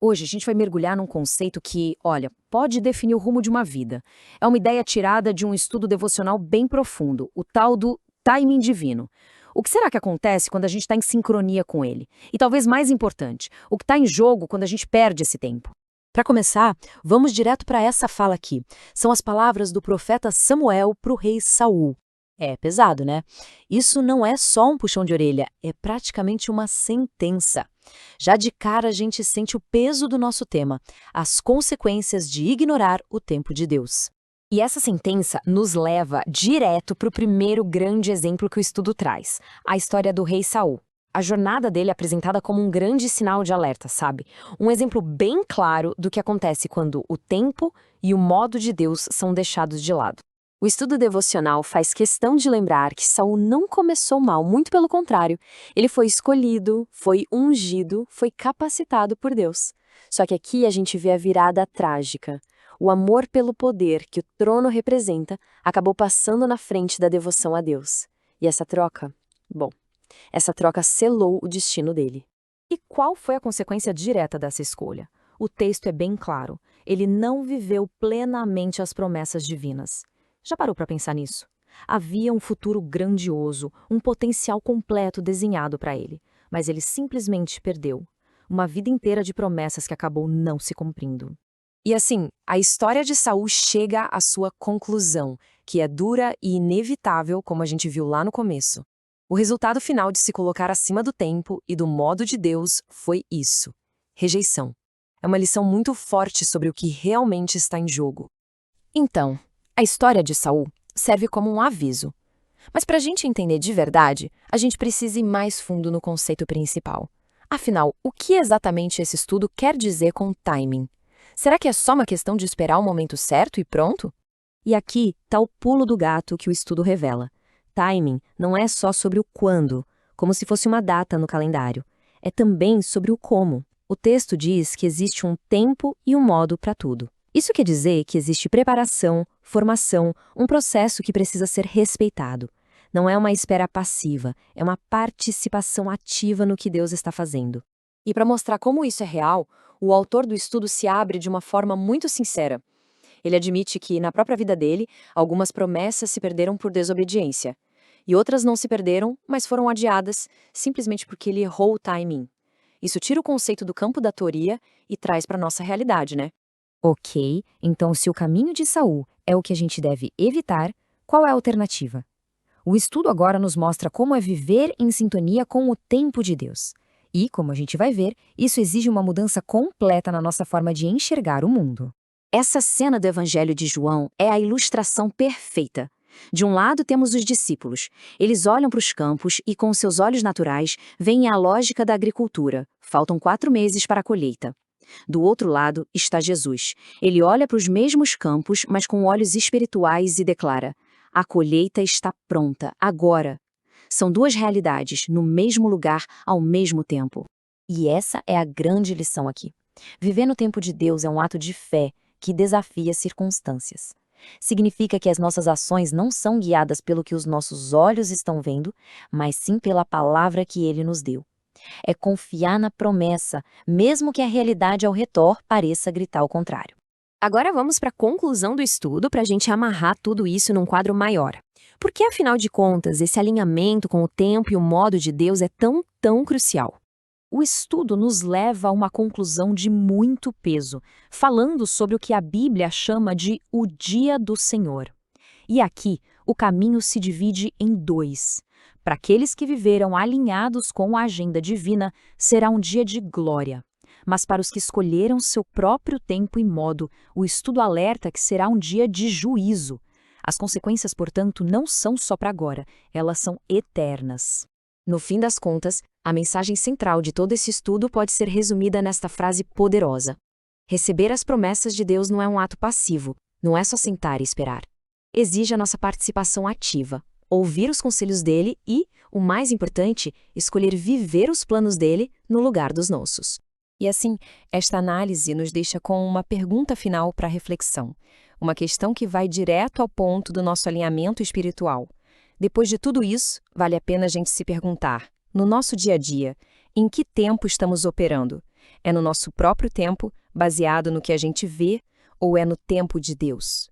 Hoje a gente vai mergulhar num conceito que, olha, pode definir o rumo de uma vida. É uma ideia tirada de um estudo devocional bem profundo, o tal do timing divino. O que será que acontece quando a gente está em sincronia com ele? E talvez mais importante, o que está em jogo quando a gente perde esse tempo? Para começar, vamos direto para essa fala aqui. São as palavras do profeta Samuel para o rei Saul. É pesado, né? Isso não é só um puxão de orelha, é praticamente uma sentença. Já de cara a gente sente o peso do nosso tema, as consequências de ignorar o tempo de Deus. E essa sentença nos leva direto para o primeiro grande exemplo que o estudo traz, a história do rei Saul. A jornada dele é apresentada como um grande sinal de alerta, sabe? Um exemplo bem claro do que acontece quando o tempo e o modo de Deus são deixados de lado. O estudo devocional faz questão de lembrar que Saul não começou mal, muito pelo contrário. Ele foi escolhido, foi ungido, foi capacitado por Deus. Só que aqui a gente vê a virada trágica. O amor pelo poder que o trono representa acabou passando na frente da devoção a Deus. E essa troca? Bom, essa troca selou o destino dele. E qual foi a consequência direta dessa escolha? O texto é bem claro. Ele não viveu plenamente as promessas divinas. Já parou para pensar nisso? Havia um futuro grandioso, um potencial completo desenhado para ele, mas ele simplesmente perdeu. Uma vida inteira de promessas que acabou não se cumprindo. E assim, a história de Saul chega à sua conclusão, que é dura e inevitável, como a gente viu lá no começo. O resultado final de se colocar acima do tempo e do modo de Deus foi isso: rejeição. É uma lição muito forte sobre o que realmente está em jogo. Então, a história de Saul serve como um aviso. Mas para a gente entender de verdade, a gente precisa ir mais fundo no conceito principal. Afinal, o que exatamente esse estudo quer dizer com timing? Será que é só uma questão de esperar o momento certo e pronto? E aqui está o pulo do gato que o estudo revela. Timing não é só sobre o quando, como se fosse uma data no calendário. É também sobre o como. O texto diz que existe um tempo e um modo para tudo. Isso quer dizer que existe preparação, formação, um processo que precisa ser respeitado. Não é uma espera passiva, é uma participação ativa no que Deus está fazendo. E para mostrar como isso é real, o autor do estudo se abre de uma forma muito sincera. Ele admite que, na própria vida dele, algumas promessas se perderam por desobediência. E outras não se perderam, mas foram adiadas, simplesmente porque ele errou o timing. Isso tira o conceito do campo da teoria e traz para a nossa realidade, né? Ok, então se o caminho de Saul é o que a gente deve evitar, qual é a alternativa? O estudo agora nos mostra como é viver em sintonia com o tempo de Deus. E, como a gente vai ver, isso exige uma mudança completa na nossa forma de enxergar o mundo. Essa cena do Evangelho de João é a ilustração perfeita. De um lado temos os discípulos. Eles olham para os campos e, com seus olhos naturais, veem a lógica da agricultura. Faltam 4 meses para a colheita. Do outro lado está Jesus. Ele olha para os mesmos campos, mas com olhos espirituais e declara: a colheita está pronta, agora. São duas realidades, no mesmo lugar, ao mesmo tempo. E essa é a grande lição aqui. Viver no tempo de Deus é um ato de fé que desafia as circunstâncias. Significa que as nossas ações não são guiadas pelo que os nossos olhos estão vendo, mas sim pela palavra que Ele nos deu. É confiar na promessa, mesmo que a realidade ao redor pareça gritar o contrário. Agora vamos para a conclusão do estudo para a gente amarrar tudo isso num quadro maior. Por que, afinal de contas, esse alinhamento com o tempo e o modo de Deus é tão crucial? O estudo nos leva a uma conclusão de muito peso, falando sobre o que a Bíblia chama de o dia do Senhor. E aqui, o caminho se divide em 2. Para aqueles que viveram alinhados com a agenda divina, será um dia de glória. Mas para os que escolheram seu próprio tempo e modo, o estudo alerta que será um dia de juízo. As consequências, portanto, não são só para agora, elas são eternas. No fim das contas, a mensagem central de todo esse estudo pode ser resumida nesta frase poderosa: receber as promessas de Deus não é um ato passivo, não é só sentar e esperar. Exige a nossa participação ativa, ouvir os conselhos dele e, o mais importante, escolher viver os planos dele no lugar dos nossos. E assim, esta análise nos deixa com uma pergunta final para reflexão, uma questão que vai direto ao ponto do nosso alinhamento espiritual. Depois de tudo isso, vale a pena a gente se perguntar, no nosso dia a dia, em que tempo estamos operando? É no nosso próprio tempo, baseado no que a gente vê, ou é no tempo de Deus?